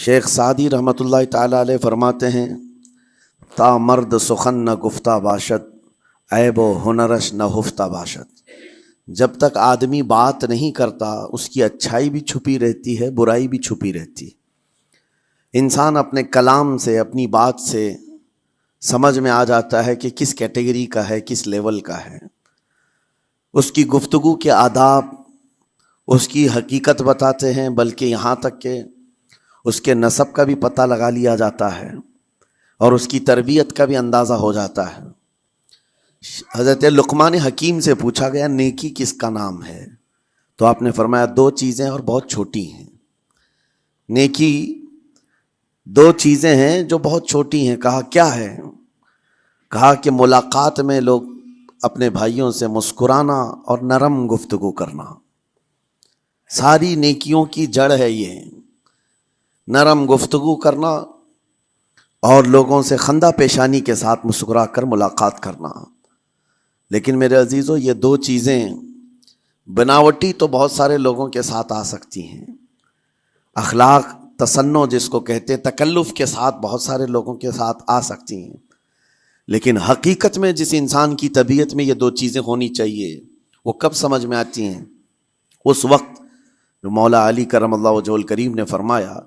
شیخ Saadi رحمۃ اللہ تعالیٰ علیہ فرماتے ہیں تا مرد سخن نہ گفتہ باشد عیب و ہنرش نہ ہفتہ باشد. جب تک آدمی بات نہیں کرتا اس کی اچھائی بھی چھپی رہتی ہے، برائی بھی چھپی رہتی ہے. انسان اپنے کلام سے، اپنی بات سے سمجھ میں آ جاتا ہے کہ کس کیٹیگری کا ہے، کس لیول کا ہے. اس کی گفتگو کے آداب اس کی حقیقت بتاتے ہیں، بلکہ یہاں تک کہ اس کے نسب کا بھی پتہ لگا لیا جاتا ہے اور اس کی تربیت کا بھی اندازہ ہو جاتا ہے. حضرت لقمان حکیم سے پوچھا گیا نیکی کس کا نام ہے، تو آپ نے فرمایا دو چیزیں اور بہت چھوٹی ہیں. نیکی دو چیزیں ہیں جو بہت چھوٹی ہیں. کہا کیا ہے؟ کہا کہ ملاقات میں لوگ اپنے بھائیوں سے مسکرانا اور نرم گفتگو کرنا. ساری نیکیوں کی جڑ ہے یہ، نرم گفتگو کرنا اور لوگوں سے خندہ پیشانی کے ساتھ مسکرا کر ملاقات کرنا. لیکن میرے عزیزو، یہ دو چیزیں بناوٹی تو بہت سارے لوگوں کے ساتھ آ سکتی ہیں. اخلاق تصنع جس کو کہتے ہیں، تکلف کے ساتھ بہت سارے لوگوں کے ساتھ آ سکتی ہیں. لیکن حقیقت میں جس انسان کی طبیعت میں یہ دو چیزیں ہونی چاہیے، وہ کب سمجھ میں آتی ہیں؟ اس وقت جو مولا علی کرم اللہ وجہہ الکریم نے فرمایا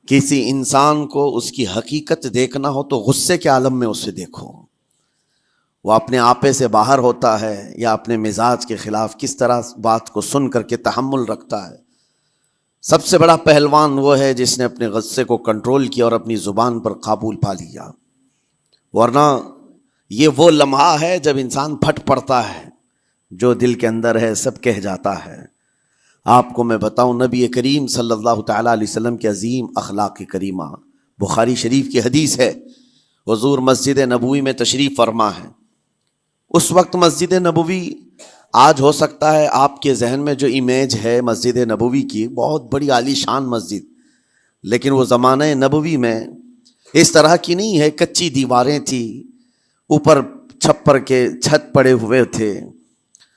کسی انسان کو اس کی حقیقت دیکھنا ہو تو غصے کے عالم میں اسے دیکھو. وہ اپنے آپے سے باہر ہوتا ہے یا اپنے مزاج کے خلاف کس طرح بات کو سن کر کے تحمل رکھتا ہے. سب سے بڑا پہلوان وہ ہے جس نے اپنے غصے کو کنٹرول کیا اور اپنی زبان پر قابو پا لیا. ورنہ یہ وہ لمحہ ہے جب انسان پھٹ پڑتا ہے، جو دل کے اندر ہے سب کہہ جاتا ہے. آپ کو میں بتاؤں، نبی کریم صلی اللہ تعالیٰ علیہ وسلم کے عظیم اخلاق کریمہ، بخاری شریف کی حدیث ہے، حضور مسجد نبوی میں تشریف فرما ہے. اس وقت مسجد نبوی، آج ہو سکتا ہے آپ کے ذہن میں جو امیج ہے مسجد نبوی کی، بہت بڑی عالی شان مسجد، لیکن وہ زمانہ نبوی میں اس طرح کی نہیں ہے. کچی دیواریں تھی، اوپر چھپر کے چھت پڑے ہوئے تھے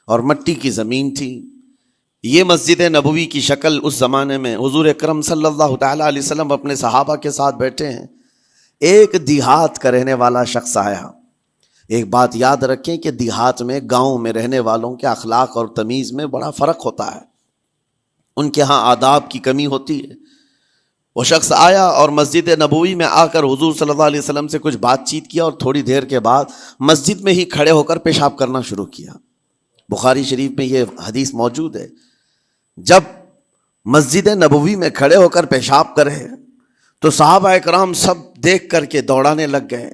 اور مٹی کی زمین تھی. یہ مسجد نبوی کی شکل اس زمانے میں حضور اکرم صلی اللہ تعالیٰ علیہ وسلم اپنے صحابہ کے ساتھ بیٹھے ہیں. ایک دیہات کا رہنے والا شخص آیا. ایک بات یاد رکھیں کہ دیہات میں، گاؤں میں رہنے والوں کے اخلاق اور تمیز میں بڑا فرق ہوتا ہے. ان کے ہاں آداب کی کمی ہوتی ہے. وہ شخص آیا اور مسجد نبوی میں آ کر حضور صلی اللہ علیہ وسلم سے کچھ بات چیت کیا اور تھوڑی دیر کے بعد مسجد میں ہی کھڑے ہو کر پیشاب کرنا شروع کیا. بخاری شریف میں یہ حدیث موجود ہے. جب مسجد نبوی میں کھڑے ہو کر پیشاب کرے تو صحابہ اکرام سب دیکھ کر کے دوڑانے لگ گئے.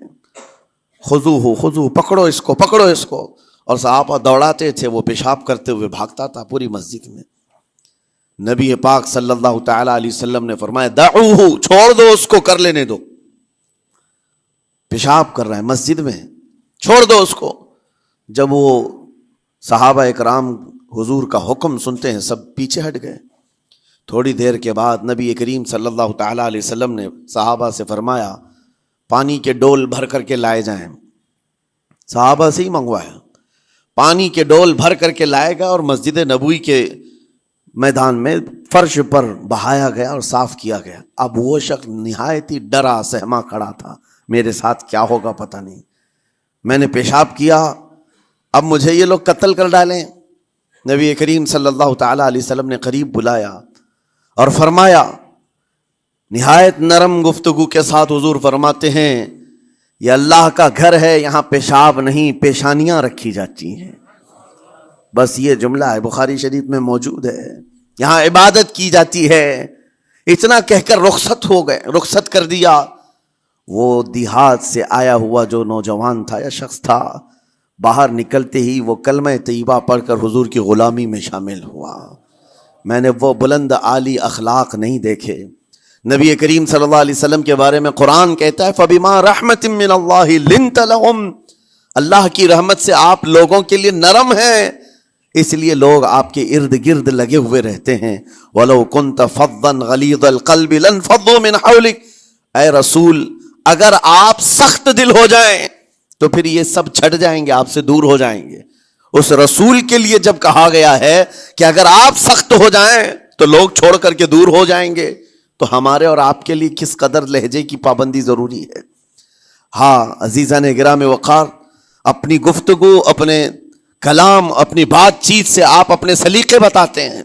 خذوہ، پکڑو اس کو، پکڑو اس کو. اور صحابہ دوڑاتے تھے، وہ پیشاب کرتے ہوئے بھاگتا تھا پوری مسجد میں. نبی پاک صلی اللہ تعالیٰ علیہ وسلم نے فرمایا دعوہ، چھوڑ دو اس کو، کر لینے دو. پیشاب کر رہا ہے مسجد میں، چھوڑ دو اس کو. جب وہ صحابہ اکرام حضور کا حکم سنتے ہیں، سب پیچھے ہٹ گئے. تھوڑی دیر کے بعد نبی کریم صلی اللہ تعالیٰ علیہ وسلم نے صحابہ سے فرمایا پانی کے ڈول بھر کر کے لائے جائیں. صحابہ سے ہی منگوایا. پانی کے ڈول بھر کر کے لائے گا اور مسجد نبوی کے میدان میں فرش پر بہایا گیا اور صاف کیا گیا. اب وہ شخص نہایت ہی ڈرا سہما کھڑا تھا، میرے ساتھ کیا ہوگا پتہ نہیں، میں نے پیشاب کیا، اب مجھے یہ لوگ قتل کر ڈالیں. نبی کریم صلی اللہ تعالیٰ علیہ وسلم نے قریب بلایا اور فرمایا، نہایت نرم گفتگو کے ساتھ حضور فرماتے ہیں یہ اللہ کا گھر ہے، یہاں پیشاب نہیں پیشانیاں رکھی جاتی ہیں. بس یہ جملہ ہے، بخاری شریف میں موجود ہے. یہاں عبادت کی جاتی ہے. اتنا کہہ کر رخصت ہو گئے، رخصت کر دیا. وہ دیہات سے آیا ہوا جو نوجوان تھا یا شخص تھا، باہر نکلتے ہی وہ کلمہ طیبہ پڑھ کر حضور کی غلامی میں شامل ہوا. میں نے وہ بلند عالی اخلاق نہیں دیکھے. نبی کریم صلی اللہ علیہ وسلم کے بارے میں قرآن کہتا ہے فَبِمَا رَحْمَةٍ مِّنَ اللَّهِ لِنْتَ لَهُمْ، اللہ کی رحمت سے آپ لوگوں کے لیے نرم ہیں، اس لیے لوگ آپ کے ارد گرد لگے ہوئے رہتے ہیں. وَلَوْ كُنْتَ فَظًّا غَلِيظَ الْقَلْبِ لَانْفَضُّوا مِنْ حَوْلِكَ، اے رسول اگر آپ سخت دل ہو جائیں تو پھر یہ سب چھٹ جائیں گے، آپ سے دور ہو جائیں گے. اس رسول کے لیے جب کہا گیا ہے کہ اگر آپ سخت ہو جائیں تو لوگ چھوڑ کر کے دور ہو جائیں گے، تو ہمارے اور آپ کے لیے کس قدر لہجے کی پابندی ضروری ہے۔ ہاں عزیزان گرام وقار، اپنی گفتگو، اپنے کلام، اپنی بات چیت سے آپ اپنے سلیقے بتاتے ہیں۔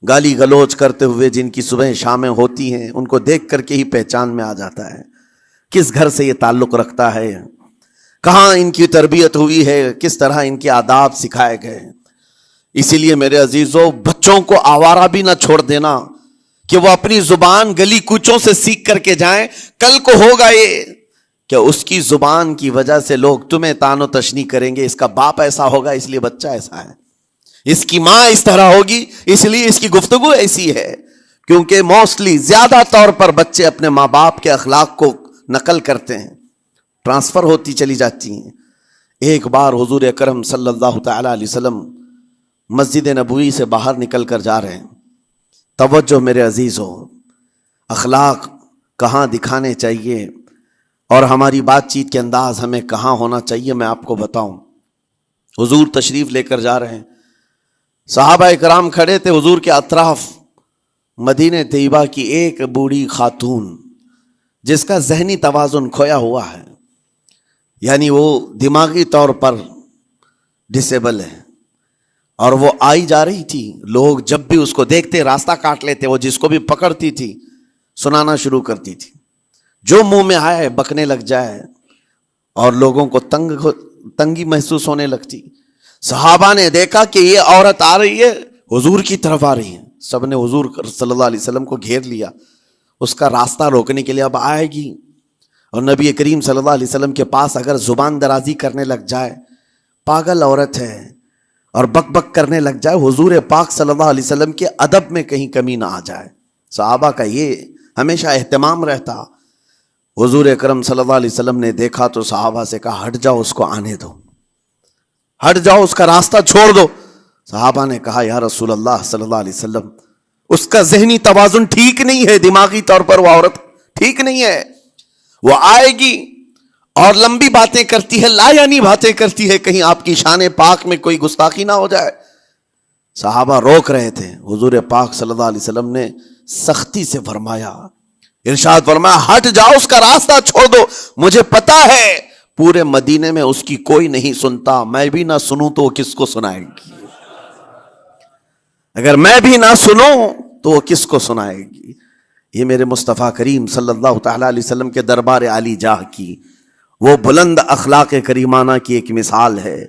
گالی گلوچ کرتے ہوئے جن کی صبح شامیں ہوتی ہیں، ان کو دیکھ کر کے ہی پہچان میں آ جاتا ہے کس گھر سے یہ تعلق رکھتا ہے، کہاں ان کی تربیت ہوئی ہے، کس طرح ان کے آداب سکھائے گئے۔ اسی لیے میرے عزیزوں، بچوں کو آوارہ بھی نہ چھوڑ دینا کہ وہ اپنی زبان گلی کوچوں سے سیکھ کر کے جائیں۔ کل کو ہوگا یہ کہ اس کی زبان کی وجہ سے لوگ تمہیں طعن و تشنیع کریں گے، اس کا باپ ایسا ہوگا اس لیے بچہ ایسا ہے، اس کی ماں اس طرح ہوگی اس لیے اس کی گفتگو ایسی ہے۔ کیونکہ موسٹلی زیادہ طور پر بچے اپنے ماں باپ کے اخلاق کو نقل کرتے ہیں، ٹرانسفر ہوتی چلی جاتی ہیں۔ ایک بار حضور اکرم صلی اللہ تعالی علیہ وسلم مسجد نبوی سے باہر نکل کر جا رہے ہیں۔ توجہ میرے عزیزو، اخلاق کہاں دکھانے چاہیے اور ہماری بات چیت کے انداز ہمیں کہاں ہونا چاہیے، میں آپ کو بتاؤں۔ حضور تشریف لے کر جا رہے ہیں، صحابہ اکرام کھڑے تھے حضور کے اطراف۔ مدینہ طیبہ کی ایک بوڑھی خاتون جس کا ذہنی توازن کھویا ہوا ہے، یعنی وہ دماغی طور پر ڈسیبل ہے، اور وہ آئی جا رہی تھی۔ لوگ جب بھی اس کو دیکھتے راستہ کاٹ لیتے، وہ جس کو بھی پکڑتی تھی سنانا شروع کرتی تھی، جو منہ میں آئے بکنے لگ جائے، اور لوگوں کو تنگی محسوس ہونے لگتی۔ صحابہ نے دیکھا کہ یہ عورت آ رہی ہے، حضور کی طرف آ رہی ہے، سب نے حضور صلی اللہ علیہ وسلم کو گھیر لیا، اس کا راستہ روکنے کے لیے اب آئے گی۔ اور نبی کریم صلی اللہ علیہ وسلم کے پاس اگر زبان درازی کرنے لگ جائے، پاگل عورت ہے، اور بک بک کرنے لگ جائے، حضور پاک صلی اللہ علیہ وسلم کے ادب میں کہیں کمی نہ آ جائے۔ صحابہ کا یہ ہمیشہ اہتمام رہتا۔ حضور اکرم صلی اللہ علیہ وسلم نے دیکھا تو صحابہ سے کہا ہٹ جاؤ، اس کو آنے دو، ہٹ جاؤ، اس کا راستہ چھوڑ دو۔ صحابہ نے کہا یا رسول اللہ صلی اللہ علیہ وسلم، اس کا ذہنی توازن ٹھیک نہیں ہے، دماغی طور پر وہ عورت ٹھیک نہیں ہے، وہ آئے گی اور لمبی باتیں کرتی ہے، لا یعنی باتیں کرتی ہے، کہیں آپ کی شان پاک میں کوئی گستاخی نہ ہو جائے۔ صحابہ روک رہے تھے، حضور پاک صلی اللہ علیہ وسلم نے سختی سے فرمایا، ارشاد فرمایا ہٹ جاؤ، اس کا راستہ چھوڑ دو، مجھے پتا ہے پورے مدینے میں اس کی کوئی نہیں سنتا، میں بھی نہ سنوں تو وہ کس کو سنائے گی، اگر میں بھی نہ سنوں تو وہ کس کو سنائے گی۔ یہ میرے مصطفیٰ کریم صلی اللہ تعالی علیہ وسلم کے دربار عالی جاہ کی وہ بلند اخلاق کریمانہ کی ایک مثال ہے،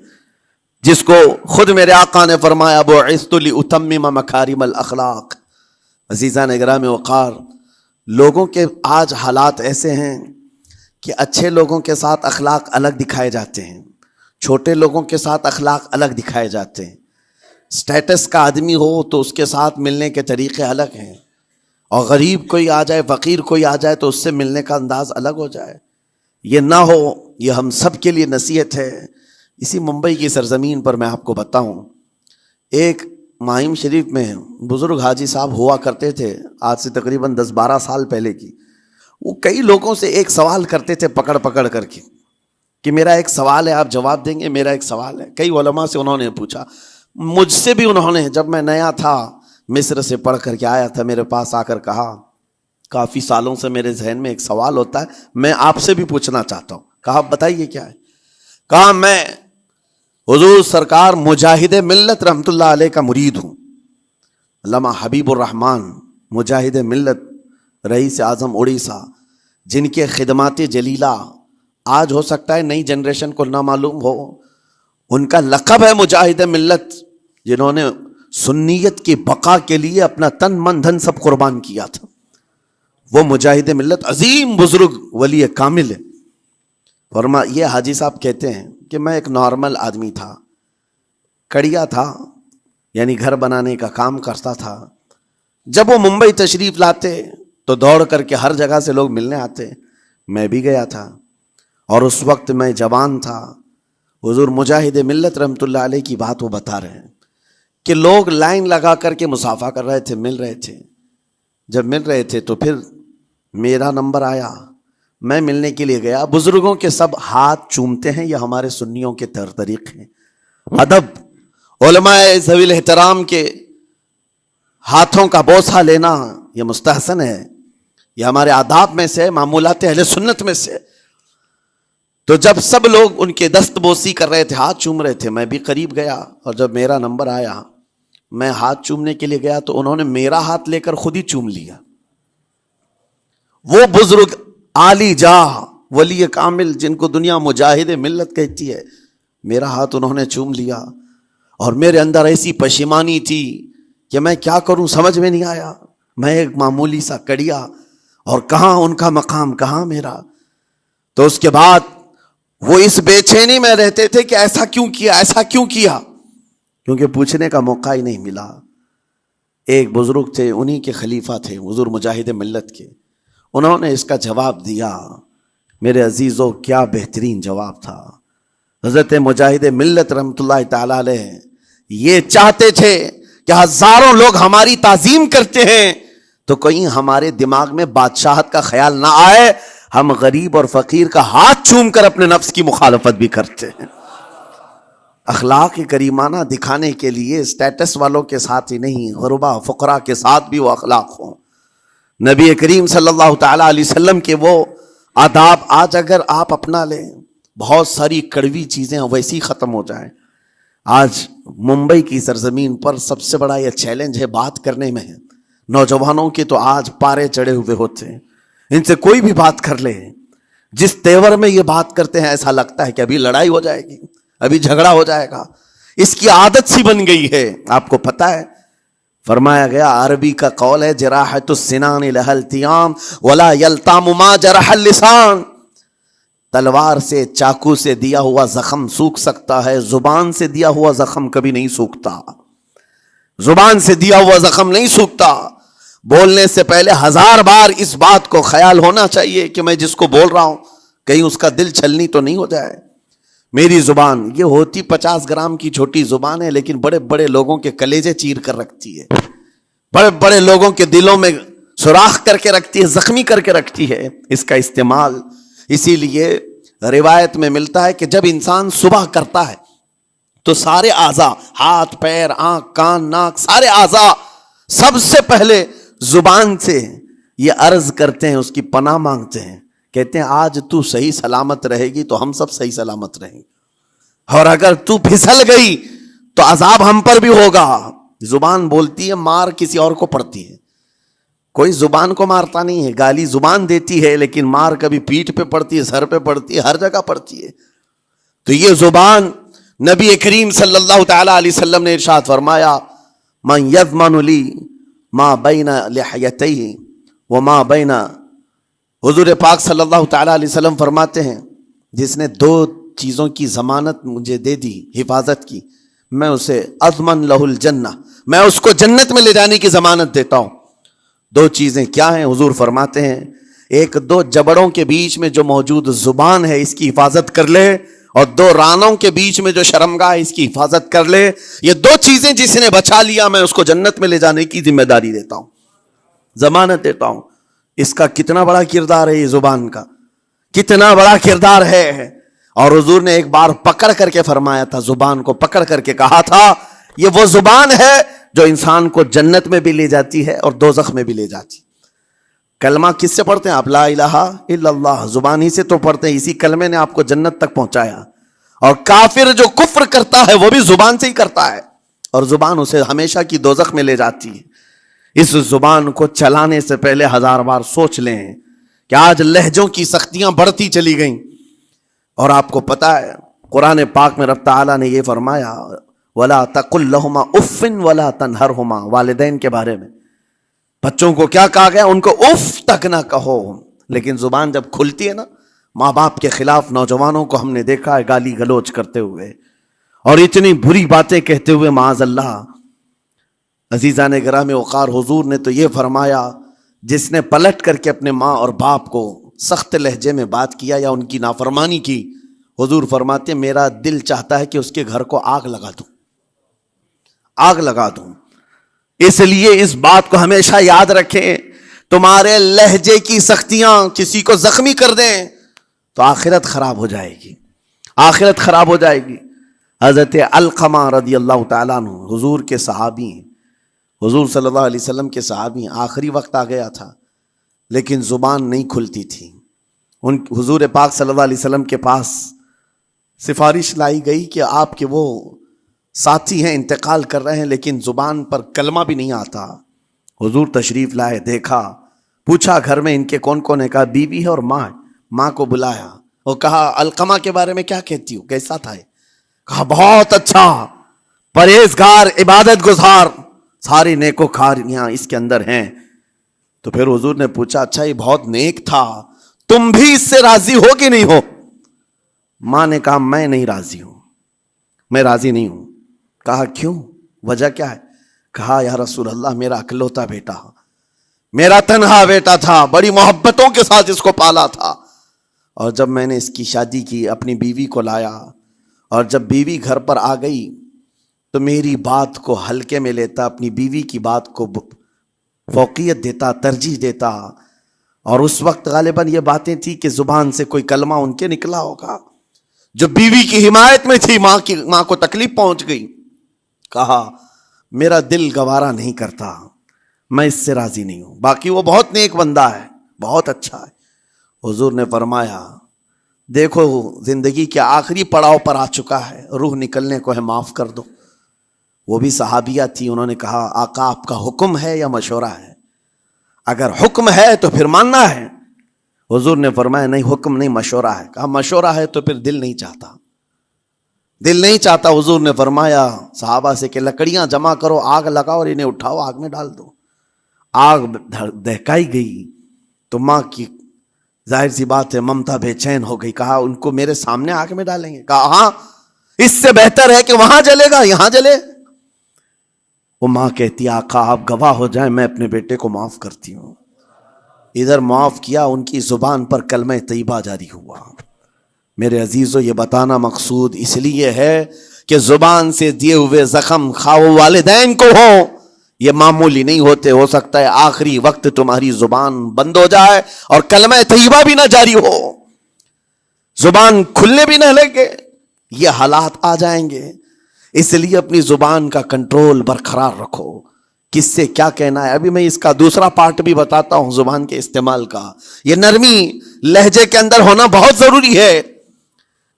جس کو خود میرے آقا نے فرمایا بعثت لأتمم مکارم الاخلاق۔ عزیزان گرامی وقار، لوگوں کے آج حالات ایسے ہیں کہ اچھے لوگوں کے ساتھ اخلاق الگ دکھائے جاتے ہیں، چھوٹے لوگوں کے ساتھ اخلاق الگ دکھائے جاتے ہیں۔ سٹیٹس کا آدمی ہو تو اس کے ساتھ ملنے کے طریقے الگ ہیں، اور غریب کوئی آ جائے، فقیر کوئی آ جائے تو اس سے ملنے کا انداز الگ ہو جائے۔ یہ نہ ہو، یہ ہم سب کے لیے نصیحت ہے۔ اسی ممبئی کی سرزمین پر میں آپ کو بتاؤں، ایک ماہم شریف میں بزرگ حاجی صاحب ہوا کرتے تھے، آج سے تقریباً 10-12 سال پہلے کی۔ وہ کئی لوگوں سے ایک سوال کرتے تھے پکڑ پکڑ کر کے کہ میرا ایک سوال ہے، آپ جواب دیں گے، میرا ایک سوال ہے۔ کئی علماء سے انہوں نے پوچھا، مجھ سے بھی انہوں نے، جب میں نیا تھا مصر سے پڑھ کر کے آیا تھا، میرے پاس آ کر کہا کافی سالوں سے میرے ذہن میں ایک سوال ہوتا ہے، میں آپ سے بھی پوچھنا چاہتا ہوں۔ کہا بتائیے کیا ہے؟ کہا میں حضور سرکار مجاہد ملت رحمت اللہ علیہ کا مرید ہوں، علامہ حبیب الرحمن مجاہد ملت، رئیس اعظم اڑیسہ، جن کے خدمات جلیلہ آج ہو سکتا ہے نئی جنریشن کو نہ معلوم ہو، ان کا لقب ہے مجاہد ملت، جنہوں نے سنیت کی بقا کے لیے اپنا تن من دھن سب قربان کیا تھا۔ وہ مجاہد ملت عظیم بزرگ ولی کامل ہے۔ فرما یہ حاجی صاحب کہتے ہیں کہ میں ایک نارمل آدمی تھا، کڑیا تھا، یعنی گھر بنانے کا کام کرتا تھا۔ جب وہ ممبئی تشریف لاتے تو دوڑ کر کے ہر جگہ سے لوگ ملنے آتے، میں بھی گیا تھا، اور اس وقت میں جوان تھا۔ حضور مجاہد ملت رحمت اللہ علیہ کی بات وہ بتا رہے ہیں کہ لوگ لائن لگا کر کے مصافحہ کر رہے تھے، مل رہے تھے۔ جب مل رہے تھے تو پھر میرا نمبر آیا، میں ملنے کے لیے گیا۔ بزرگوں کے سب ہاتھ چومتے ہیں، یہ ہمارے سنیوں کے طریق ہیں، ادب۔ علماء ذوی الاحترام کے ہاتھوں کا بوسہ لینا یہ مستحسن ہے، یہ ہمارے آداب میں سے، معمولات اہل سنت میں سے۔ تو جب سب لوگ ان کے دست بوسی کر رہے تھے، ہاتھ چوم رہے تھے، میں بھی قریب گیا، اور جب میرا نمبر آیا میں ہاتھ چومنے کے لیے گیا تو انہوں نے میرا ہاتھ لے کر خود ہی چوم لیا۔ وہ بزرگ عالی جاہ ولی کامل جن کو دنیا مجاہد ملت کہتی ہے، میرا ہاتھ انہوں نے چوم لیا، اور میرے اندر ایسی پشیمانی تھی کہ میں کیا کروں سمجھ میں نہیں آیا۔ میں ایک معمولی سا کڑیا، اور کہاں ان کا مقام کہاں میرا۔ تو اس کے بعد وہ اس بے چینی میں رہتے تھے کہ ایسا کیوں کیا، ایسا کیوں کیا، کیونکہ پوچھنے کا موقع ہی نہیں ملا۔ ایک بزرگ تھے، انہی کے خلیفہ تھے حضور مجاہد ملت کے، انہوں نے اس کا جواب دیا۔ میرے عزیزو کیا بہترین جواب تھا۔ حضرت مجاہد ملت رحمۃ اللہ تعالی علیہ یہ چاہتے تھے کہ ہزاروں لوگ ہماری تعظیم کرتے ہیں تو کہیں ہمارے دماغ میں بادشاہت کا خیال نہ آئے، ہم غریب اور فقیر کا ہاتھ چوم کر اپنے نفس کی مخالفت بھی کرتے ہیں۔ اخلاق کریمانہ دکھانے کے لیے اسٹیٹس والوں کے ساتھ ہی نہیں، غربا فقراء کے ساتھ بھی وہ اخلاق ہوں۔ نبی کریم صلی اللہ تعالی علیہ وسلم کے وہ آداب آج اگر آپ اپنا لیں، بہت ساری کڑوی چیزیں ویسی ختم ہو جائیں۔ آج ممبئی کی سرزمین پر سب سے بڑا یہ چیلنج ہے بات کرنے میں ہے، نوجوانوں کے تو آج پارے چڑھے ہوئے ہوتے ہیں، ان سے کوئی بھی بات کر لے، جس تیور میں یہ بات کرتے ہیں ایسا لگتا ہے کہ ابھی لڑائی ہو جائے گی، ابھی جھگڑا ہو جائے گا۔ اس کی عادت سی بن گئی ہے۔ آپ کو پتہ ہے فرمایا گیا، عربی کا قول ہے جراحت السنان لها التیام ولا یلتام ما جرح اللسان، تلوار سے چاقو سے دیا ہوا زخم سوکھ سکتا ہے، زبان سے دیا ہوا زخم کبھی نہیں سوکھتا، زبان سے دیا ہوا زخم نہیں سوکھتا۔ بولنے سے پہلے 1000 بار اس بات کو خیال ہونا چاہیے کہ میں جس کو بول رہا ہوں کہیں اس کا دل چھلنی تو نہیں ہو جائے۔ میری زبان یہ ہوتی 50 گرام کی چھوٹی زبان ہے، لیکن بڑے بڑے لوگوں کے کلیجے چیر کر رکھتی ہے، بڑے بڑے لوگوں کے دلوں میں سوراخ کر کے رکھتی ہے، زخمی کر کے رکھتی ہے اس کا استعمال۔ اسی لیے روایت میں ملتا ہے کہ جب انسان صبح کرتا ہے تو سارے اعضاء، ہاتھ پیر آنکھ کان ناک، سارے اعضاء سب سے پہلے زبان سے یہ عرض کرتے ہیں، اس کی پناہ مانگتے ہیں، کہتے ہیں آج تو صحیح سلامت رہے گی تو ہم سب صحیح سلامت رہیں گے، اور اگر تو پھسل گئی تو عذاب ہم پر بھی ہوگا۔ زبان بولتی ہے، مار کسی اور کو پڑتی ہے، کوئی زبان کو مارتا نہیں ہے، گالی زبان دیتی ہے، لیکن مار کبھی پیٹھ پہ پڑتی ہے، سر پہ پڑتی ہے، ہر جگہ پڑتی ہے۔ تو یہ زبان نبی کریم صلی اللہ تعالی علیہ وسلم نے ارشاد فرمایا، من یضمن لی ما بین لحیتیہ وما بین، حضور پاک صلی اللہ تعالی علیہ وسلم فرماتے ہیں جس نے 2 چیزوں کی ضمانت مجھے دے دی، حفاظت کی، میں اسے اضمن لہ الجنہ، میں اس کو جنت میں لے جانے کی ضمانت دیتا ہوں۔ 2 چیزیں کیا ہیں؟ حضور فرماتے ہیں، ایک 2 جبڑوں کے بیچ میں جو موجود زبان ہے اس کی حفاظت کر لے، اور 2 رانوں کے بیچ میں جو شرمگاہ ہے اس کی حفاظت کر لے۔ یہ 2 چیزیں جس نے بچا لیا میں اس کو جنت میں لے جانے کی ذمہ داری دیتا ہوں، ضمانت دیتا ہوں۔ اس کا کتنا بڑا کردار ہے، یہ زبان کا کتنا بڑا کردار ہے۔ اور حضور نے ایک بار پکڑ کر کے فرمایا تھا، زبان کو پکڑ کر کے کہا تھا، یہ وہ زبان ہے جو انسان کو جنت میں بھی لے جاتی ہے اور دوزخ میں بھی لے جاتی۔ کلمہ کس سے پڑھتے ہیں آپ؟ لا الہ الا اللہ، زبان ہی سے تو پڑھتے ہیں، اسی کلمے نے آپ کو جنت تک پہنچایا۔ اور کافر جو کفر کرتا ہے وہ بھی زبان سے ہی کرتا ہے، اور زبان اسے ہمیشہ کی دوزخ میں لے جاتی ہے۔ اس زبان کو چلانے سے پہلے 1000 بار سوچ لیں کہ آج لہجوں کی سختیاں بڑھتی چلی گئیں، اور آپ کو پتا ہے قرآن پاک میں رب تعالیٰ نے یہ فرمایا، وَلَا تَقُلْ لَهُمَا اُفٍّ وَلَا تَنْهَرْهُمَا، والدین کے بارے میں بچوں کو کیا کہا گیا؟ ان کو اف تک نہ کہو۔ لیکن زبان جب کھلتی ہے نا، ماں باپ کے خلاف نوجوانوں کو ہم نے دیکھا ہے گالی گلوچ کرتے ہوئے اور اتنی بری باتیں کہتے ہوئے، معاذ اللہ۔ عزیزان گرامی وقار، حضور نے تو یہ فرمایا، جس نے پلٹ کر کے اپنے ماں اور باپ کو سخت لہجے میں بات کیا یا ان کی نافرمانی کی، حضور فرماتے ہیں میرا دل چاہتا ہے کہ اس کے گھر کو آگ لگا دوں، آگ لگا دوں۔ اس لیے اس بات کو ہمیشہ یاد رکھیں، تمہارے لہجے کی سختیاں کسی کو زخمی کر دیں تو آخرت خراب ہو جائے گی، آخرت خراب ہو جائے گی۔ حضرت علقمہ رضی اللہ تعالیٰ عنہ حضور کے صحابی ہیں، حضور صلی اللہ علیہ وسلم کے صحابی، آخری وقت آ گیا تھا لیکن زبان نہیں کھلتی تھی. حضور پاک صلی اللہ علیہ وسلم کے پاس سفارش لائی گئی کہ آپ کے وہ ساتھی ہیں انتقال کر رہے ہیں لیکن زبان پر کلمہ بھی نہیں آتا. حضور تشریف لائے، دیکھا، پوچھا گھر میں ان کے کون کون ہے، کہا بیوی ہے اور ماں ہے. ماں کو بلایا اور کہا علقمہ کے بارے میں کیا کہتی ہو، کیسا تھا یہ؟ کہا بہت اچھا، پرہیزگار، عبادت گزار، ساری نیکوکاریاں اس کے اندر ہیں. تو پھر حضور نے پوچھا اچھا یہ بہت نیک تھا، تم بھی اس سے راضی ہو کہ نہیں ہو؟ ماں نے کہا میں نہیں راضی ہوں، میں راضی نہیں ہوں. کہا کیوں، وجہ کیا ہے؟ کہا یا رسول اللہ میرا اکلوتا بیٹا، میرا تنہا بیٹا تھا، بڑی محبتوں کے ساتھ اس کو پالا تھا، اور جب میں نے اس کی شادی کی اپنی بیوی کو لایا، اور جب بیوی گھر پر آ گئی تو میری بات کو ہلکے میں لیتا، اپنی بیوی کی بات کو فوقیت دیتا، ترجیح دیتا. اور اس وقت غالباً یہ باتیں تھی کہ زبان سے کوئی کلمہ ان کے نکلا ہوگا جو بیوی کی حمایت میں تھی. ماں کو تکلیف پہنچ گئی. کہا میرا دل گوارا نہیں کرتا، میں اس سے راضی نہیں ہوں، باقی وہ بہت نیک بندہ ہے، بہت اچھا ہے. حضور نے فرمایا دیکھو زندگی کے آخری پڑاؤ پر آ چکا ہے، روح نکلنے کو ہے، معاف کر دو. وہ بھی صحابیہ تھی، انہوں نے کہا آقا آپ کا حکم ہے یا مشورہ ہے؟ اگر حکم ہے تو پھر ماننا ہے. حضور نے فرمایا نہیں حکم نہیں، مشورہ ہے. کہا مشورہ ہے تو پھر دل نہیں چاہتا، دل نہیں چاہتا. حضور نے فرمایا صحابہ سے کہ لکڑیاں جمع کرو، آگ لگاؤ اور انہیں اٹھاؤ، آگ میں ڈال دو. آگ دہکائی گئی تو ماں کی ظاہر سی بات ہے ممتا بے چین ہو گئی. کہا ان کو میرے سامنے آگ میں ڈالیں گے؟ کہا ہاں، اس سے بہتر ہے کہ وہاں جلے گا یہاں جلے. وہ ماں کہتی آقا آپ گواہ ہو جائیں میں اپنے بیٹے کو معاف کرتی ہوں. ادھر معاف کیا، ان کی زبان پر کلمہ طیبہ جاری ہوا. میرے عزیزو یہ بتانا مقصود اس لیے ہے کہ زبان سے دیے ہوئے زخم خواہ والدین کو ہو، یہ معمولی نہیں ہوتے. ہو سکتا ہے آخری وقت تمہاری زبان بند ہو جائے اور کلمہ طیبہ بھی نہ جاری ہو، زبان کھلنے بھی نہ لگے، یہ حالات آ جائیں گے. اس لیے اپنی زبان کا کنٹرول برقرار رکھو. کس سے کیا کہنا ہے، ابھی میں اس کا دوسرا پارٹ بھی بتاتا ہوں زبان کے استعمال کا. یہ نرمی لہجے کے اندر ہونا بہت ضروری ہے،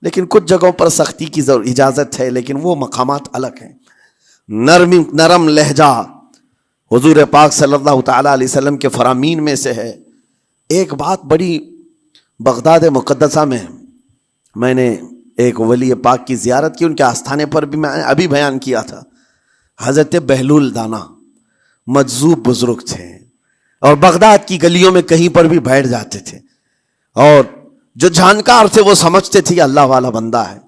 لیکن کچھ جگہوں پر سختی کی اجازت ہے، لیکن وہ مقامات الگ ہیں. نرم لہجہ حضور پاک صلی اللہ تعالی علیہ وسلم کے فرامین میں سے ہے. ایک بات بڑی، بغداد مقدسہ میں نے ایک ولی پاک کی زیارت کی، ان کے آستانے پر بھی میں ابھی بیان کیا تھا. حضرت بہلول دانا مجذوب بزرگ تھے اور بغداد کی گلیوں میں کہیں پر بھی بیٹھ جاتے تھے، اور جو جانکار تھے وہ سمجھتے تھے کہ اللہ والا بندہ ہے.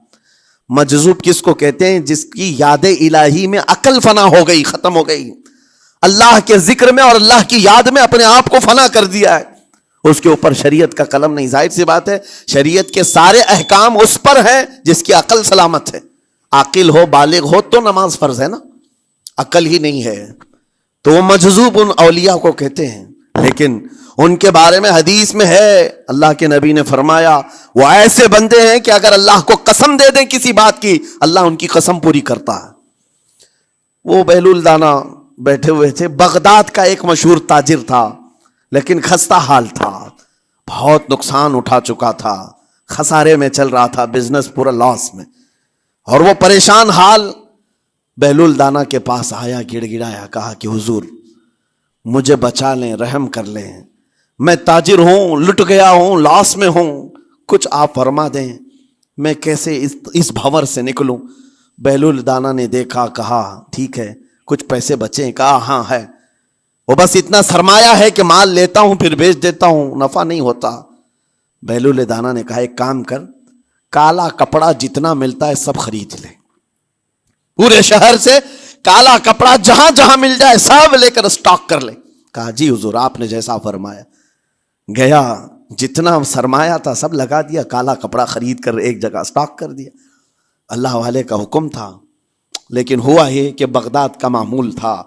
مجذوب کس کو کہتے ہیں؟ جس کی یاد الہی میں عقل فنا ہو گئی، ختم ہو گئی، اللہ کے ذکر میں اور اللہ کی یاد میں اپنے آپ کو فنا کر دیا ہے. اس کے اوپر شریعت کا قلم نہیں. ظاہر سی بات ہے شریعت کے سارے احکام اس پر ہیں جس کی عقل سلامت ہے. عاقل ہو، بالغ ہو تو نماز فرض ہے نا، عقل ہی نہیں ہے تو وہ مجذوب ان اولیاء کو کہتے ہیں. لیکن ان کے بارے میں حدیث میں ہے، اللہ کے نبی نے فرمایا وہ ایسے بندے ہیں کہ اگر اللہ کو قسم دے دیں کسی بات کی، اللہ ان کی قسم پوری کرتا ہے. وہ بہلول دانا بیٹھے ہوئے تھے. بغداد کا ایک مشہور تاجر تھا، لیکن خستہ حال تھا، بہت نقصان اٹھا چکا تھا، خسارے میں چل رہا تھا، بزنس پورا لاس میں، اور وہ پریشان حال بہلول دانا کے پاس آیا، گڑ گڑایا، کہا کہ حضور مجھے بچا لیں، رحم کر لیں، میں تاجر ہوں، لٹ گیا ہوں، لاس میں ہوں، کچھ آپ فرما دیں، میں کیسے اس بھنور سے نکلوں. بہلول دانا نے دیکھا، کہا ٹھیک ہے کچھ پیسے بچے؟ کہا ہاں ہے، وہ بس اتنا سرمایہ ہے کہ مال لیتا ہوں پھر بیچ دیتا ہوں، نفع نہیں ہوتا. بہلول دانا نے کہا ایک کام کر، کالا کپڑا جتنا ملتا ہے سب خرید لے، پورے شہر سے کالا کپڑا جہاں جہاں مل جائے سب لے کر اسٹاک کر لے. کہا جی حضور آپ نے جیسا فرمایا. گیا، جتنا سرمایہ تھا سب لگا دیا، کالا کپڑا خرید کر ایک جگہ اسٹاک کر دیا. اللہ والے کا حکم تھا. لیکن ہوا یہ کہ بغداد کا معمول تھا،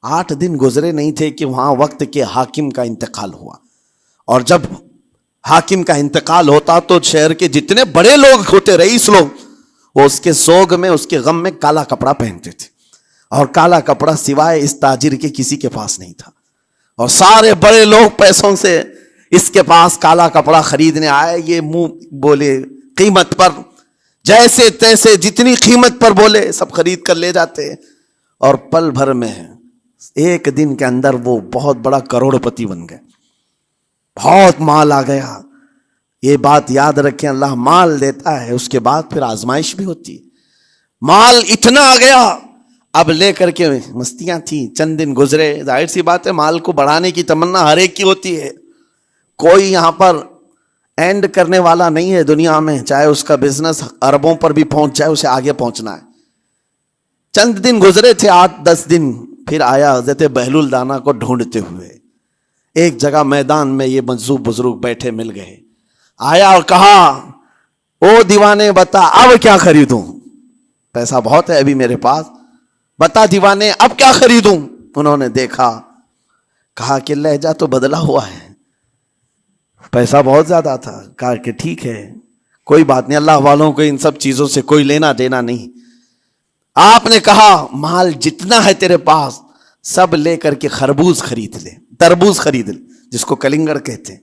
8 دن گزرے نہیں تھے کہ وہاں وقت کے حاکم کا انتقال ہوا. اور جب حاکم کا انتقال ہوتا تو شہر کے جتنے بڑے لوگ ہوتے، رئیس لوگ، وہ اس کے سوگ میں، اس کے غم میں کالا کپڑا پہنتے تھے. اور کالا کپڑا سوائے اس تاجر کے کسی کے پاس نہیں تھا، اور سارے بڑے لوگ پیسوں سے اس کے پاس کالا کپڑا خریدنے آئے. یہ منہ بولے قیمت پر، جیسے تیسے جتنی قیمت پر بولے سب خرید کر لے جاتے، اور پل بھر میں ایک دن کے اندر وہ بہت بڑا کروڑ پتی بن گئے، بہت مال آ گیا. یہ بات یاد رکھیں، اللہ مال دیتا ہے، اس کے بعد پھر آزمائش بھی ہوتی ہے. مال اتنا آ گیا، اب لے کر کے مستیاں تھیں. چند دن گزرے، ظاہر سی بات ہے مال کو بڑھانے کی تمنا ہر ایک کی ہوتی ہے. کوئی یہاں پر اینڈ کرنے والا نہیں ہے دنیا میں، چاہے اس کا بزنس اربوں پر بھی پہنچ جائے، اسے آگے پہنچنا ہے. چند دن گزرے تھے، 8-10 دن، پھر آیا حضرت بہلول دانا کو ڈھونڈتے ہوئے. ایک جگہ میدان میں یہ مجذوب بزرگ بیٹھے مل گئے. آیا اور کہا، او دیوانے بتا اب کیا خریدوں؟ پیسہ بہت ہے ابھی میرے پاس، بتا دیوانے اب کیا خریدوں؟ انہوں نے دیکھا، کہا کہ لہجہ تو بدلا ہوا ہے، پیسہ بہت زیادہ تھا. کہا کہ ٹھیک ہے کوئی بات نہیں، اللہ والوں کو ان سب چیزوں سے کوئی لینا دینا نہیں. آپ نے کہا مال جتنا ہے تیرے پاس سب لے کر کے خربوز خرید لے، تربوز خرید لے، جس کو کلنگڑ کہتے ہیں،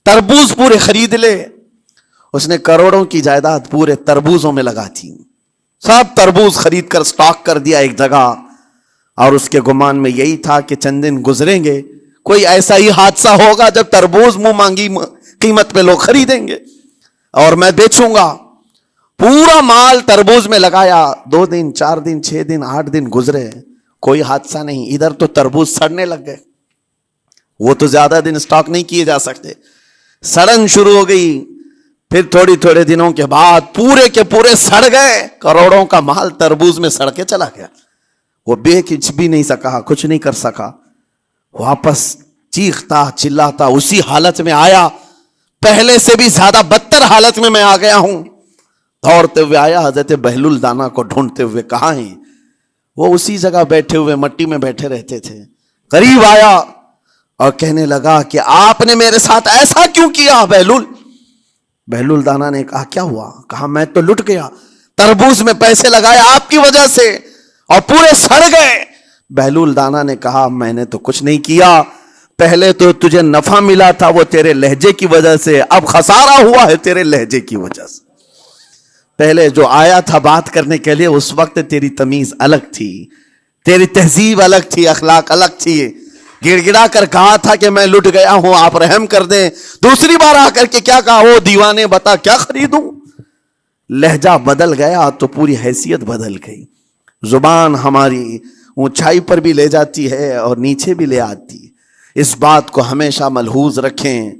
تربوز پورے خرید لے. اس نے کروڑوں کی جائیداد پورے تربوزوں میں لگا تھی، سب تربوز خرید کر سٹاک کر دیا ایک جگہ. اور اس کے گمان میں یہی تھا کہ چند دن گزریں گے، کوئی ایسا ہی حادثہ ہوگا جب تربوز منہ مانگی قیمت پہ لوگ خریدیں گے اور میں بیچوں گا. پورا مال تربوز میں لگایا. 2 دن 4 دن 6 دن 8 دن گزرے، کوئی حادثہ نہیں. ادھر تو تربوز سڑنے لگ گئے، وہ تو زیادہ دن سٹاک نہیں کیے جا سکتے، سڑن شروع ہو گئی. پھر تھوڑے دنوں کے بعد پورے کے پورے سڑ گئے. کروڑوں کا مال تربوز میں سڑ کے چلا گیا. وہ بیچ بھی نہیں سکا، کچھ نہیں کر سکا. واپس چیختا چلاتا اسی حالت میں آیا، پہلے سے بھی زیادہ بدتر حالت میں آ گیا ہوں. دوڑتے ہوئے آیا، حضرت بہلول دانا کو ڈھونڈتے ہوئے. کہاں ہیں؟ وہ اسی جگہ بیٹھے ہوئے مٹی میں بیٹھے رہتے تھے. قریب آیا اور کہنے لگا کہ آپ نے میرے ساتھ ایسا کیوں کیا بہلول؟ بہلول دانا نے کہا کیا ہوا؟ کہا میں تو لٹ گیا، تربوز میں پیسے لگائے آپ کی وجہ سے اور پورے سڑ گئے. بہلول دانا نے کہا میں نے تو کچھ نہیں کیا، پہلے تو تجھے نفع ملا تھا وہ تیرے لہجے کی وجہ سے، اب خسارہ ہوا ہے تیرے لہجے کی وجہ سے. پہلے جو آیا تھا بات کرنے کے لیے اس وقت تیری تمیز الگ تھی، تیری تہذیب الگ تھی، اخلاق الگ تھی. گڑ گڑا کر کہا تھا کہ میں لٹ گیا ہوں آپ رحم کر دیں. دوسری بار آ کر کے کیا کہا؟ او دیوانے بتا کیا خریدوں؟ لہجہ بدل گیا تو پوری حیثیت بدل گئی. زبان ہماری اونچائی پر بھی لے جاتی ہے اور نیچے بھی لے آتی ہے. اس بات کو ہمیشہ ملحوظ رکھیں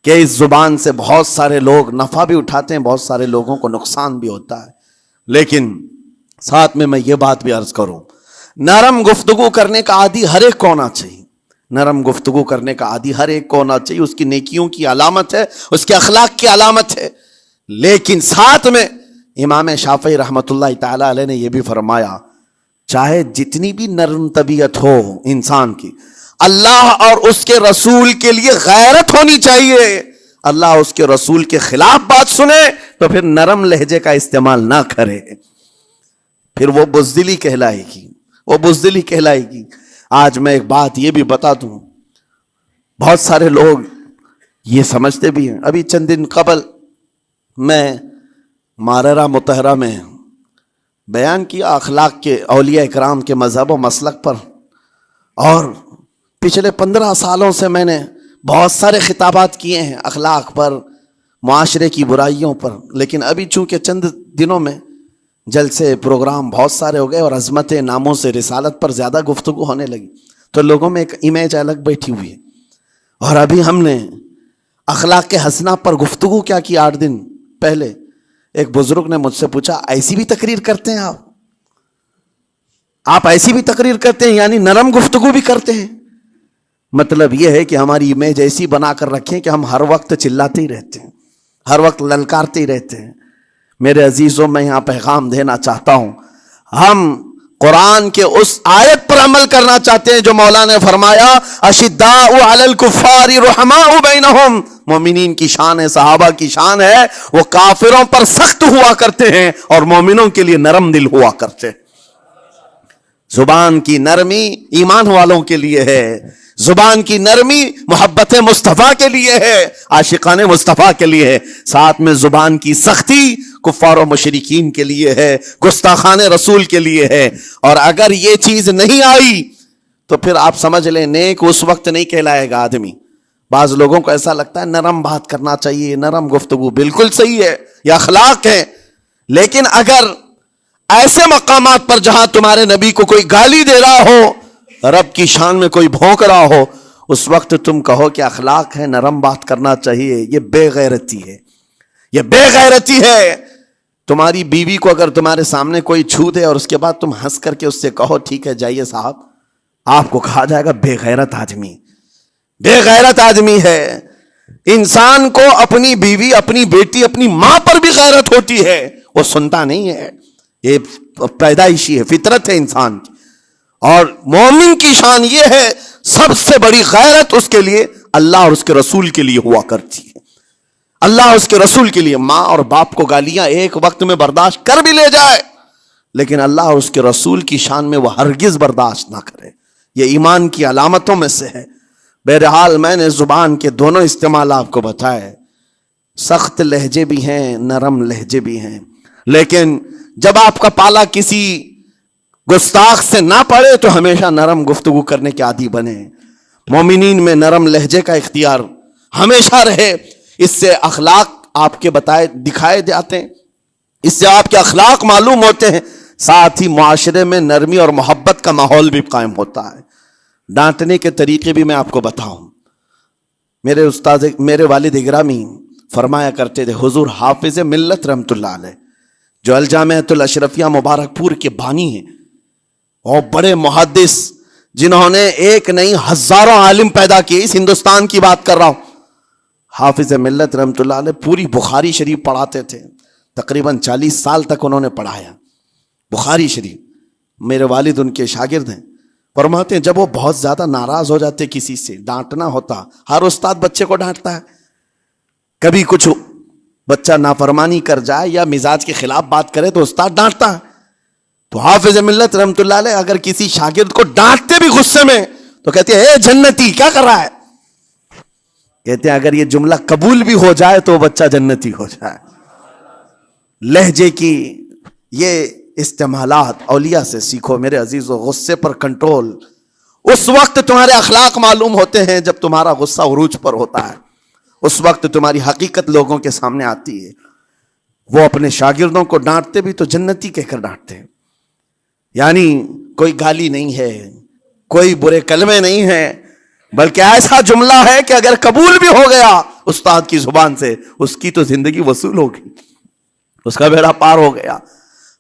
کہ اس زبان سے بہت سارے لوگ نفع بھی اٹھاتے ہیں، بہت سارے لوگوں کو نقصان بھی ہوتا ہے. لیکن ساتھ میں یہ بات بھی عرض کروں، نرم گفتگو کرنے کا عادی ہر ایک کو ہونا چاہیے. نرم گفتگو کرنے کا عادی ہر ایک کو ہونا چاہیے، اس کی نیکیوں کی علامت ہے، اس کے اخلاق کی علامت ہے. لیکن ساتھ میں امام شافعی رحمت اللہ تعالی علیہ نے یہ بھی فرمایا، چاہے جتنی بھی نرم طبیعت ہو انسان کی، اللہ اور اس کے رسول کے لیے غیرت ہونی چاہیے. اللہ اس کے رسول کے خلاف بات سنے تو پھر نرم لہجے کا استعمال نہ کرے، پھر وہ بزدلی کہلائے گی، وہ بزدلی کہلائے گی. آج میں ایک بات یہ بھی بتا دوں، بہت سارے لوگ یہ سمجھتے بھی ہیں. ابھی چند دن قبل میں ماررہ مطہرہ میں بیان کیا اخلاق کے، اولیاء اکرام کے مذہب و مسلک پر، اور پچھلے 15 سالوں سے میں نے بہت سارے خطابات کیے ہیں اخلاق پر، معاشرے کی برائیوں پر. لیکن ابھی چونکہ چند دنوں میں جلسے پروگرام بہت سارے ہو گئے اور عظمت ناموں سے رسالت پر زیادہ گفتگو ہونے لگی، تو لوگوں میں ایک امیج الگ بیٹھی ہوئی ہے. اور ابھی ہم نے اخلاق کے حسنہ پر گفتگو کیا کی. 8 دن پہلے ایک بزرگ نے مجھ سے پوچھا ایسی بھی تقریر کرتے ہیں آپ ایسی بھی تقریر کرتے ہیں، یعنی نرم گفتگو بھی کرتے ہیں؟ مطلب یہ ہے کہ ہماری امیج ایسی بنا کر رکھیں کہ ہم ہر وقت چلاتے ہی رہتے ہیں، ہر وقت للکارتے ہی رہتے ہیں. میرے عزیزوں، میں یہاں پیغام دینا چاہتا ہوں، ہم قرآن کے اس آیت پر عمل کرنا چاہتے ہیں جو مولا نے فرمایا اشداء علی الکفار رحماء بینہم. مومنین کی شان ہے، صحابہ کی شان ہے، وہ کافروں پر سخت ہوا کرتے ہیں اور مومنوں کے لیے نرم دل ہوا کرتے ہیں. زبان کی نرمی ایمان والوں کے لیے ہے، زبان کی نرمی محبت مصطفیٰ کے لیے ہے، عاشقان مصطفیٰ کے لیے ہے، ساتھ میں زبان کی سختی کفار و مشرکین کے لیے ہے، گستاخان رسول کے لیے ہے۔ اور اگر یہ چیز نہیں آئی تو پھر آپ سمجھ لیں نیک اس وقت نہیں کہلائے گا آدمی۔ بعض لوگوں کو ایسا لگتا ہے نرم بات کرنا چاہیے، نرم گفتگو، بالکل صحیح ہے، یہ اخلاق ہے، لیکن اگر ایسے مقامات پر جہاں تمہارے نبی کو کوئی گالی دے رہا ہو، رب کی شان میں کوئی بھونک رہا ہو، اس وقت تم کہو کہ اخلاق ہے، نرم بات کرنا چاہیے، یہ بے غیرتی ہے، یہ بے غیرتی ہے۔ تمہاری بیوی کو اگر تمہارے سامنے کوئی چھو دے اور اس کے بعد تم ہنس کر کے اس سے کہو ٹھیک ہے جائیے صاحب، آپ کو کہا جائے گا بے غیرت آدمی، بے غیرت آدمی ہے۔ انسان کو اپنی بیوی، اپنی بیٹی، اپنی ماں پر بھی غیرت ہوتی ہے، وہ سنتا نہیں ہے، یہ پیدائشی ہے، فطرت ہے انسان کی۔ اور مومن کی شان یہ ہے سب سے بڑی غیرت اس کے لیے اللہ اور اس کے رسول کے لیے ہوا کرتی ہے، اللہ اور اس کے رسول کے لیے۔ ماں اور باپ کو گالیاں ایک وقت میں برداشت کر بھی لے جائے، لیکن اللہ اور اس کے رسول کی شان میں وہ ہرگز برداشت نہ کرے، یہ ایمان کی علامتوں میں سے ہے۔ بہرحال میں نے زبان کے دونوں استعمال آپ کو بتائے، سخت لہجے بھی ہیں، نرم لہجے بھی ہیں، لیکن جب آپ کا پالا کسی گستاخ سے نہ پڑے تو ہمیشہ نرم گفتگو کرنے کے عادی بنے۔ مومنین میں نرم لہجے کا اختیار ہمیشہ رہے، اس سے اخلاق آپ کے بتائے دکھائے جاتے ہیں، اس سے آپ کے اخلاق معلوم ہوتے ہیں، ساتھ ہی معاشرے میں نرمی اور محبت کا ماحول بھی قائم ہوتا ہے۔ ڈانٹنے کے طریقے بھی میں آپ کو بتاؤں، میرے والد گرامی فرمایا کرتے تھے، حضور حافظ ملت رحمت اللہ علیہ جو الجامعۃ الاشرفیہ مبارک پور کے بانی ہیں اور بڑے محدث جنہوں نے ایک نہیں ہزاروں عالم پیدا کیے، اس ہندوستان کی بات کر رہا ہوں، حافظ ملت رحمت اللہ علیہ پوری بخاری شریف پڑھاتے تھے، تقریباً 40 سال تک انہوں نے پڑھایا بخاری شریف۔ میرے والد ان کے شاگرد ہیں، فرماتے ہیں جب وہ بہت زیادہ ناراض ہو جاتے کسی سے، ڈانٹنا ہوتا، ہر استاد بچے کو ڈانٹتا ہے، کبھی کچھ بچہ نافرمانی کر جائے یا مزاج کے خلاف بات کرے تو استاد ڈانٹتا ہے، تو حافظ ملت رحمت اللہ علیہ اگر کسی شاگرد کو ڈانٹتے بھی غصے میں تو کہتے ہیں اے جنتی کیا کر رہا ہے، کہتے ہیں اگر یہ جملہ قبول بھی ہو جائے تو بچہ جنتی ہو جائے۔ لہجے کی یہ استعمالات اولیاء سے سیکھو میرے عزیزو، غصے پر کنٹرول، اس وقت تمہارے اخلاق معلوم ہوتے ہیں جب تمہارا غصہ عروج پر ہوتا ہے، اس وقت تمہاری حقیقت لوگوں کے سامنے آتی ہے۔ وہ اپنے شاگردوں کو ڈانٹتے بھی تو جنتی کہہ کر ڈانٹتے ہیں، یعنی کوئی گالی نہیں ہے، کوئی برے کلمے نہیں ہیں، بلکہ ایسا جملہ ہے کہ اگر قبول بھی ہو گیا استاد کی زبان سے، اس کی تو زندگی وصول ہوگی، اس کا بیڑا پار ہو گیا۔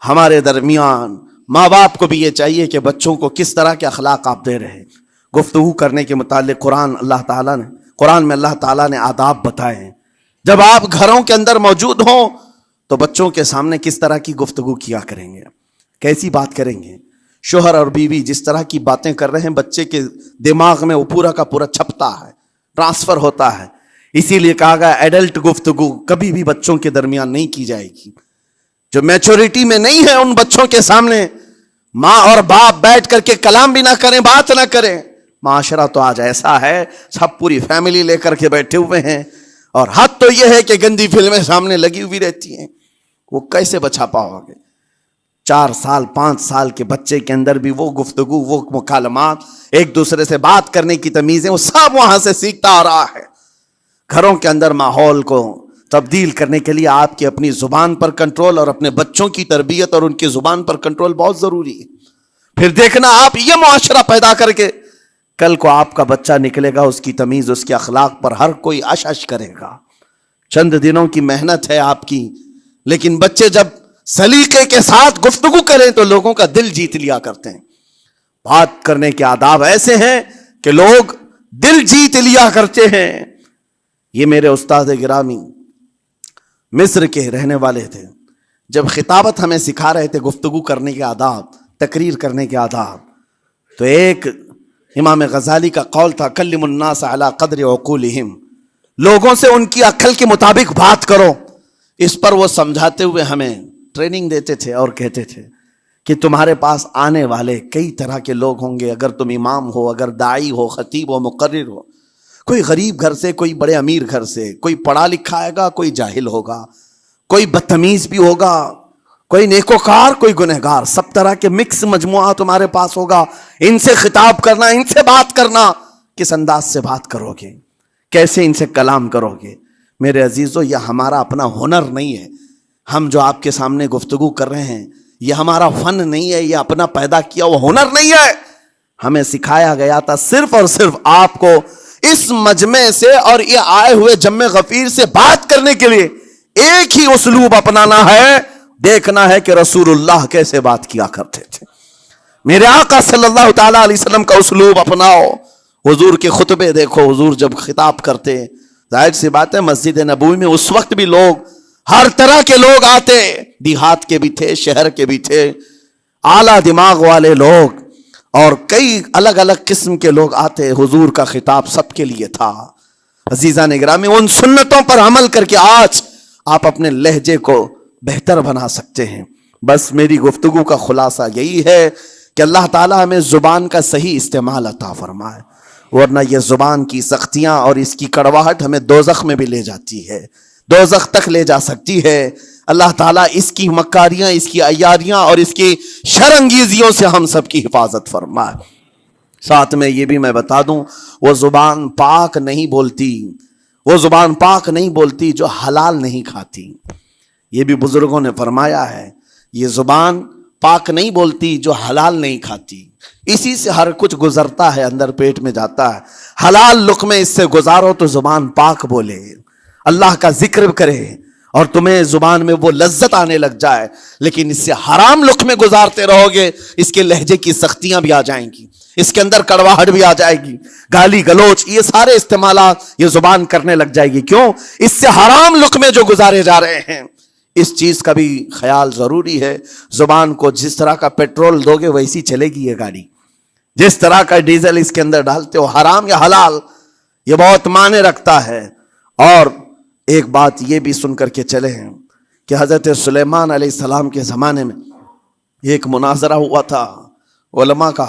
ہمارے درمیان ماں باپ کو بھی یہ چاہیے کہ بچوں کو کس طرح کے اخلاق آپ دے رہے ہیں۔ گفتگو کرنے کے متعلق قرآن میں اللہ تعالیٰ نے آداب بتائے ہیں، جب آپ گھروں کے اندر موجود ہوں تو بچوں کے سامنے کس طرح کی گفتگو کیا کریں گے، کیسی بات کریں گے۔ شوہر اور بیوی جس طرح کی باتیں کر رہے ہیں بچے کے دماغ میں وہ پورا کا پورا چھپتا ہے، ٹرانسفر ہوتا ہے، اسی لیے کہا گیا ایڈلٹ گفتگو کبھی بھی بچوں کے درمیان نہیں کی جائے گی۔ جو میچورٹی میں نہیں ہے ان بچوں کے سامنے ماں اور باپ بیٹھ کر کے کلام بھی نہ کریں، بات نہ کریں۔ معاشرہ تو آج ایسا ہے، سب پوری فیملی لے کر کے بیٹھے ہوئے ہیں، اور حد تو یہ ہے کہ گندی فلمیں سامنے لگی ہوئی رہتی ہیں، وہ کیسے بچا پاؤ گے؟ 4 سال 5 سال کے بچے کے اندر بھی وہ گفتگو، وہ مکالمات، ایک دوسرے سے بات کرنے کی تمیزیں، وہ سب وہاں سے سیکھتا آ رہا ہے۔ گھروں کے اندر ماحول کو تبدیل کرنے کے لیے آپ کی اپنی زبان پر کنٹرول اور اپنے بچوں کی تربیت اور ان کی زبان پر کنٹرول بہت ضروری ہے۔ پھر دیکھنا آپ یہ معاشرہ پیدا کر کے کل کو آپ کا بچہ نکلے گا، اس کی تمیز، اس کے اخلاق پر ہر کوئی اش اش کرے گا۔ چند دنوں کی محنت ہے آپ کی، لیکن بچے جب سلیقے کے ساتھ گفتگو کریں تو لوگوں کا دل جیت لیا کرتے ہیں۔ بات کرنے کے آداب ایسے ہیں کہ لوگ دل جیت لیا کرتے ہیں۔ یہ میرے استاد گرامی مصر کے رہنے والے تھے، جب خطابت ہمیں سکھا رہے تھے گفتگو کرنے کے آداب، تقریر کرنے کے آداب، تو ایک امام غزالی کا قول تھا کلم الناس علی قدر عقولہم، لوگوں سے ان کی عقل کے مطابق بات کرو۔ اس پر وہ سمجھاتے ہوئے ہمیں ٹریننگ دیتے تھے اور کہتے تھے کہ تمہارے پاس آنے والے کئی طرح کے لوگ ہوں گے. اگر تم امام ہو، اگر داعی ہو، خطیب ہو، مقرر ہو، کوئی غریب گھر سے، کوئی بڑے امیر گھر سے، کوئی پڑھا لکھا آئے گا، کوئی جاہل ہوگا، کوئی بدتمیز بھی ہوگا، کوئی نیکوکار، کوئی گنہگار، سب طرح کے مکس مجموعہ تمہارے پاس ہوگا. ان سے خطاب کرنا، ان سے بات کرنا، کس انداز سے بات کرو گے، کیسے ان سے کلام کرو گے. میرے عزیزو، یہ ہمارا اپنا ہنر نہیں ہے. ہم جو آپ کے سامنے گفتگو کر رہے ہیں، یہ ہمارا فن نہیں ہے، یہ اپنا پیدا کیا وہ ہنر نہیں ہے. ہمیں سکھایا گیا تھا صرف اور صرف آپ کو اس مجمع سے اور یہ آئے ہوئے جمع غفیر سے بات کرنے کے لیے ایک ہی اسلوب اپنانا ہے. دیکھنا ہے کہ رسول اللہ کیسے بات کیا کرتے تھے. میرے آقا صلی اللہ تعالی علیہ وسلم کا اسلوب اپناؤ. حضور کے خطبے دیکھو، حضور جب خطاب کرتے، ظاہر سی بات ہے مسجد نبوی میں اس وقت بھی لوگ، ہر طرح کے لوگ آتے، دیہات کے بھی تھے، شہر کے بھی تھے، اعلیٰ دماغ والے لوگ اور کئی الگ الگ قسم کے لوگ آتے. حضور کا خطاب سب کے لیے تھا. عزیزان گرامی، ان سنتوں پر عمل کر کے آج آپ اپنے لہجے کو بہتر بنا سکتے ہیں. بس میری گفتگو کا خلاصہ یہی ہے کہ اللہ تعالیٰ ہمیں زبان کا صحیح استعمال عطا فرمائے، ورنہ یہ زبان کی سختیاں اور اس کی کڑواہٹ ہمیں دوزخ میں بھی لے جاتی ہے، دوزخ تک لے جا سکتی ہے. اللہ تعالیٰ اس کی مکاریاں، اس کی عیاریاں اور اس کی شرانگیزیوں سے ہم سب کی حفاظت فرمائے. ساتھ میں یہ بھی میں بتا دوں، وہ زبان پاک نہیں بولتی، وہ زبان پاک نہیں بولتی جو حلال نہیں کھاتی. یہ بھی بزرگوں نے فرمایا ہے، یہ زبان پاک نہیں بولتی جو حلال نہیں کھاتی. اسی سے ہر کچھ گزرتا ہے، اندر پیٹ میں جاتا ہے. حلال لقمے اس سے گزارو تو زبان پاک بولے، اللہ کا ذکر کرے اور تمہیں زبان میں وہ لذت آنے لگ جائے. لیکن اس سے حرام لقمے گزارتے رہو گے، اس کے لہجے کی سختیاں بھی آ جائیں گی، اس کے اندر کڑواہٹ بھی آ جائے گی، گالی گلوچ، یہ سارے استعمالات یہ زبان کرنے لگ جائے گی. کیوں؟ اس سے حرام لقمے جو گزارے جا رہے ہیں. اس چیز کا بھی خیال ضروری ہے. زبان کو جس طرح کا پیٹرول دو گے ویسی چلے گی یہ گاڑی. جس طرح کا ڈیزل اس کے اندر ڈالتے ہو، حرام یا حلال، یہ بہت معنی رکھتا ہے. اور ایک بات یہ بھی سن کر کے چلے ہیں کہ حضرت سلیمان علیہ السلام کے زمانے میں ایک مناظرہ ہوا تھا علماء کا.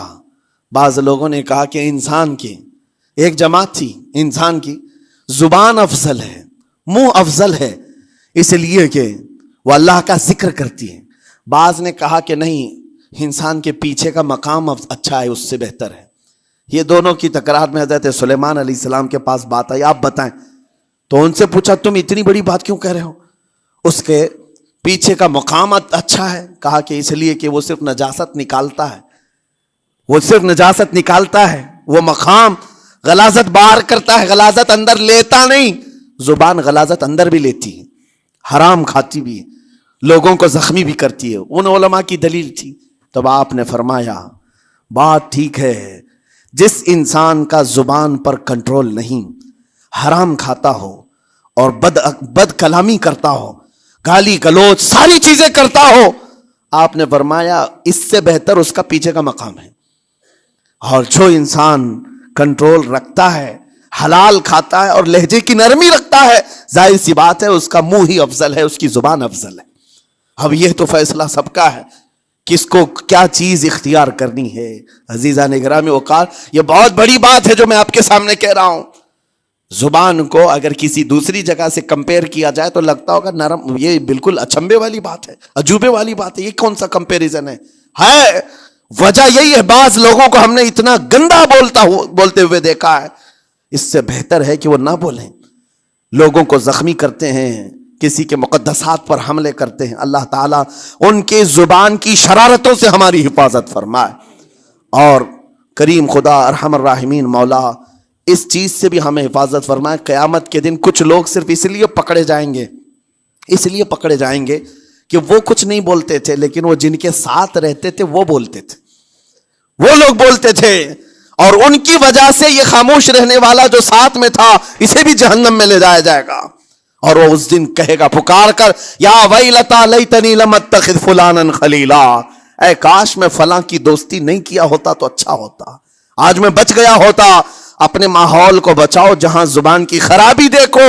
بعض لوگوں نے کہا کہ انسان کی ایک جماعت تھی، انسان کی زبان افضل ہے، منہ افضل ہے، اس لیے کہ وہ اللہ کا ذکر کرتی ہے. بعض نے کہا کہ نہیں، انسان کے پیچھے کا مقام اچھا ہے، اس سے بہتر ہے. یہ دونوں کی تکرار میں حضرت سلیمان علیہ السلام کے پاس بات آئی، آپ بتائیں. تو ان سے پوچھا تم اتنی بڑی بات کیوں کہہ رہے ہو؟ اس کے پیچھے کا مقام اچھا ہے. کہا کہ اس لیے کہ وہ صرف نجاست نکالتا ہے، وہ صرف نجاست نکالتا ہے، وہ مقام غلاظت باہر کرتا ہے، غلاظت اندر لیتا نہیں. زبان غلاظت اندر بھی لیتی ہے، حرام کھاتی بھی ہے، لوگوں کو زخمی بھی کرتی ہے. ان علماء کی دلیل تھی. تب آپ نے فرمایا بات ٹھیک ہے، جس انسان کا زبان پر کنٹرول نہیں، حرام کھاتا ہو اور بد کلامی کرتا ہو، گالی گلوچ ساری چیزیں کرتا ہو، آپ نے فرمایا اس سے بہتر اس کا پیچھے کا مقام ہے. اور جو انسان کنٹرول رکھتا ہے، حلال کھاتا ہے اور لہجے کی نرمی رکھتا ہے، ظاہر سی بات ہے اس کا منہ ہی افضل ہے، اس کی زبان افضل ہے. اب یہ تو فیصلہ سب کا ہے، کس کو کیا چیز اختیار کرنی ہے. عزیزان گرامی اوقات، یہ بہت بڑی بات ہے جو میں آپ کے سامنے کہہ رہا ہوں. زبان کو اگر کسی دوسری جگہ سے کمپیئر کیا جائے تو لگتا ہوگا نرم، یہ بالکل اچنبے والی بات ہے، عجوبے والی بات ہے. یہ کون سا کمپیریزن ہے؟ وجہ یہی ہے، بعض لوگوں کو ہم نے اتنا گندا بولتے ہوئے دیکھا ہے. اس سے بہتر ہے کہ وہ نہ بولیں. لوگوں کو زخمی کرتے ہیں، کسی کے مقدسات پر حملے کرتے ہیں. اللہ تعالیٰ ان کے زبان کی شرارتوں سے ہماری حفاظت فرمائے. اور کریم خدا ارحم الراحمین مولا اس چیز سے بھی ہمیں حفاظت فرمائے. قیامت کے دن کچھ لوگ صرف اس لیے پکڑے جائیں گے کہ وہ کچھ نہیں بولتے تھے، لیکن وہ جن کے ساتھ رہتے تھے وہ بولتے تھے، وہ لوگ بولتے تھے، اور ان کی وجہ سے یہ خاموش رہنے والا جو ساتھ میں تھا اسے بھی جہنم میں لے جایا جائے گا. اور وہ اس دن کہے گا پکار کر، یا ویلتا لیتنی لم اتخذ فلانا خلیلا، اے کاش میں فلاں کی دوستی نہیں کیا ہوتا تو اچھا ہوتا، آج میں بچ گیا ہوتا. اپنے ماحول کو بچاؤ، جہاں زبان کی خرابی دیکھو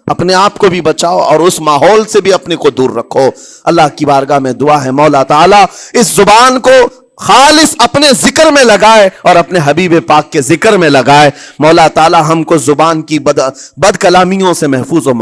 اپنے آپ کو بھی بچاؤ اور اس ماحول سے بھی اپنے کو دور رکھو۔ اللہ کی بارگاہ میں دعا ہے مولا تعالیٰ اس زبان کو خالص اپنے ذکر میں لگائے اور اپنے حبیب پاک کے ذکر میں لگائے۔ مولا تعالیٰ ہم کو زبان کی بد کلامیوں سے محفوظ و